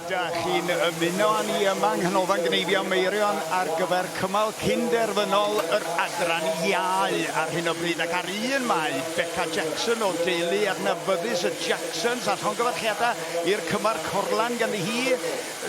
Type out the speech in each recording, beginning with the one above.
Da chi'n ymuno â ni yma yng Nghanolfan Cneifio Meirion ar gyfer cymal Cyn Derfynol yr adran Iau ar hyn o bryd, ac ar un mae Beca Jackson o deulu adnabyddus y Jacksons a llongyfarchiadau i'r cymar corlan ganddi hi,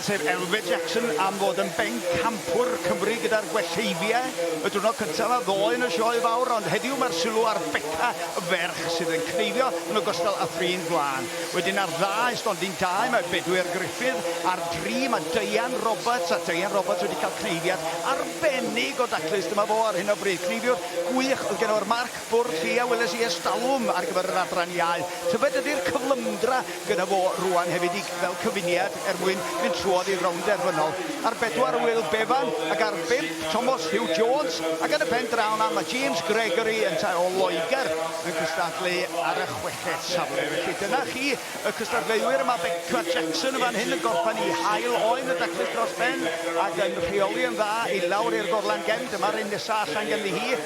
sef Elfed Jackson am fod yn ben campwr Cymru gyda'r gwellheifiau y diwrnod cyntaf a ddoe yn y sioe fawr, ond heddiw mae'r sylw ar Beca y ferch sydd yn cneifio yn ogystal â thrin blaen. Wedyn ar dda estondin dau mae Bedwyr Griffith, ar dri mae Dian Roberts, a Dian Roberts wedi cael cneifiad arbennig o daclus dyma fo ar hyn o bryd. Cneifiwr gwych, oedd gen o'r marc bwrdd llia, weles i estalwm ar gyfer yr adran Iau. Tybed ydy'r cyflymdra gyda fo rwan hefyd fel cyfuniad mwyn fynd trwodd i'r rownd derfynol. Ar bedwar Will Bevan, ac ar 5 Thomas Hugh Jones, ac yn y pen draw na mae James Gregory yn o Loegr yn cystadlu ar y chweched safle. Felly dyna chi y cystadleuwyr yma. Beca Jackson yn fan hyn yn gorffan i hael oen y daclus dros ben ac yn rheoli yn dda i lawr i'r gorlan gefn. Dyma'r un nesa allan ganddi hi.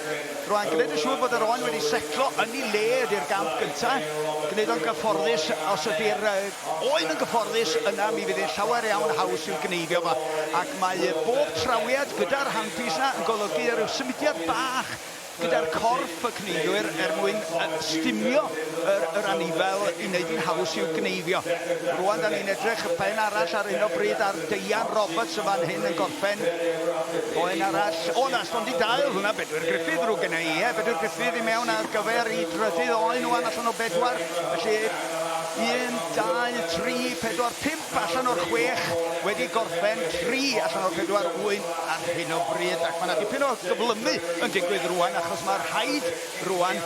Rwan, gwneud yn siŵr bod yr oen wedi setlo yn ei le ydy'r gamp gyntaf. Gwneud o'n gyfforddus, os ydy'r oen yn gyfforddus, yna mi fydd e'n llawer iawn haws i'w gneifio fo. Ac mae bob trawiad gyda'r handpys na yn golygu ryw symudiad bach gyda'r corff y cneifwyr mwyn stimio yr anifel i wneud yn haws i'w gneifio. Rwan, da ni'n edrych y pen arall ar un o bryd ar Dian Roberts y fan hyn yn gorffen. Oen arall, o na, stondi dail hwnna, Bedwyr Griffith rwy'n gyda i, Bedwyr Griffith i mewn ar gyfer i drydydd oen wan allan o bedwar. Felly, 1, 2, 3, 4, 5 allan o'r 6 wedi gorffen, 3 allan o'r 4 wy'n ar hyn o bryd. Ac mae yna dipyn o gyflymu yn digwydd rwan, achos mae'r rhaid rwan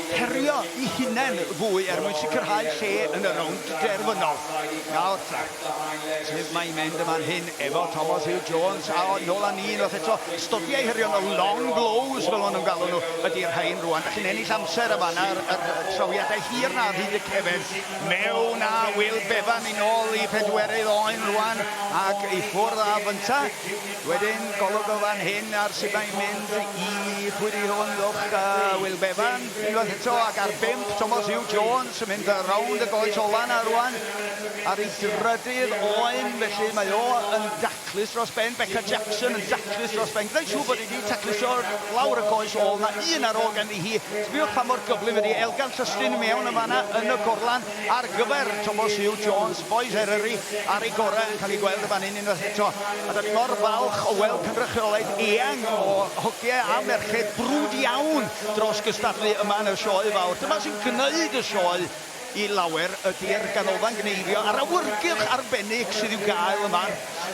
herio i hunain fwy mwyn sicrhau lle yn y rownd derfynol. Nawr, sef mae'n mynd yma'n hyn efo Thomas Hugh Jones a nôl â ni, oedd eto stodiau herio yn y long blows fel o'n nhw'n galw nhw ydy'r rhain rwan. Da chi'n ennill amser yma na'r trawiadau hir na hyd y cefn. Mewn a Will Bevan i nôl i pedwerydd oen rwan ac i ffwrdd a fynta. Wedyn golwg o fan hyn ar sydd mae'n mynd i pwydi hwn ddwch Will Bevan unwaith eto, ac ar 5 Thomas Hugh Jones yn mynd rownd y goes ola na rwan ar ei drydydd oen. Felly mae o yn daclus dros ben, Beca Jackson yn daclus dros ben. Gwneud siŵr bod wedi taclusio lawr y goes ol na un ar ôl ganddi hi. Sbiwch pa mor gyflym ydi Elgan Llystyn mewn y fanna yn y gorlan ar gyfer Thomas Hugh Jones. Boys Eryri ar ei gorau yn cael ei gweld y fan hyn unwaith eto. A da ni mor falch o weld cynrychiolaeth eang o hogiau a merched brwd iawn dros gystadlu yma yn y sioe fawr. Dyma sy'n gwneud y sioe i lawer ydy'r ganolfan Cneifio a'r awyrgylch arbennig sydd i'w gael yma.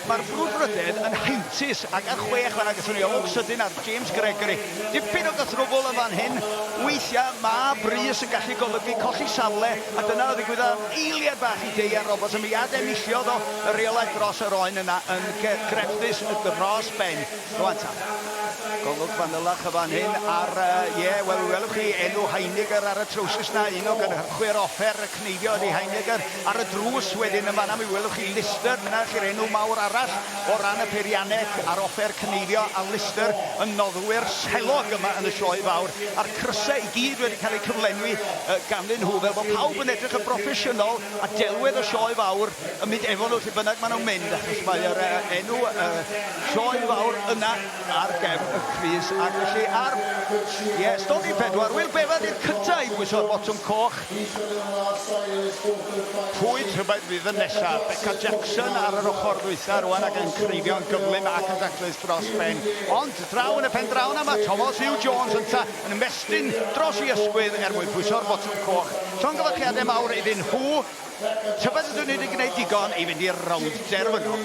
Mae'r brwdfrydedd yn heintus ac ar 6 fan agos ni olwg sydyn ar James Gregory. Dipyn o gythrwbl yn fan hyn. Weithiau mae brys yn gallu golygu colli safle, a dyna oedd ddigwyddo eiliad bach i Dian Roberts. Mi ademilliodd o y reolaeth dros yr oen yna yn greffus dros ben. Rwan ta. Golwg fanylach y fan hyn ar, welwch chi enw Heiniger ar y trowsus na, un o gynhyrchwyr offer y Cneifio ydi Heiniger. Ar y drws wedyn yma na mi welwch chi Lister, yna chi'r enw mawr arall o ran y peirianneg ar offer Cneifio, a Lister yn noddwyr selog yma yn y sioe fawr. A'r crysau i gyd wedi cael eu cyflenwi ganddyn nhw, fel bod pawb yn edrych yn broffesiynol a delwedd y sioe fawr yn mynd efo nhw lle bynnag maen nhw'n mynd, achos mae'r enw sioe fawr yna ar gefn y crys. Ac felly ar stodi 4, Will Bevan i'r cyntaf i bwyso'r botwm coch. Pwy tybed fydd y nesaf? Beca Jackson ar yr ochr ddwytha rwan ac yn cneifio yn gyflym ac yn daclus dros ben. Ond draw yn y pen draw na mae Thomas Hugh Jones yn ymestyn dros i ysgwydd mwyn bwyso'r botwm coch. Llongyfarchiadau mawr iddyn nhw. Tybed ydyn ni wedi gwneud digon i fynd i'r rownd derfynol.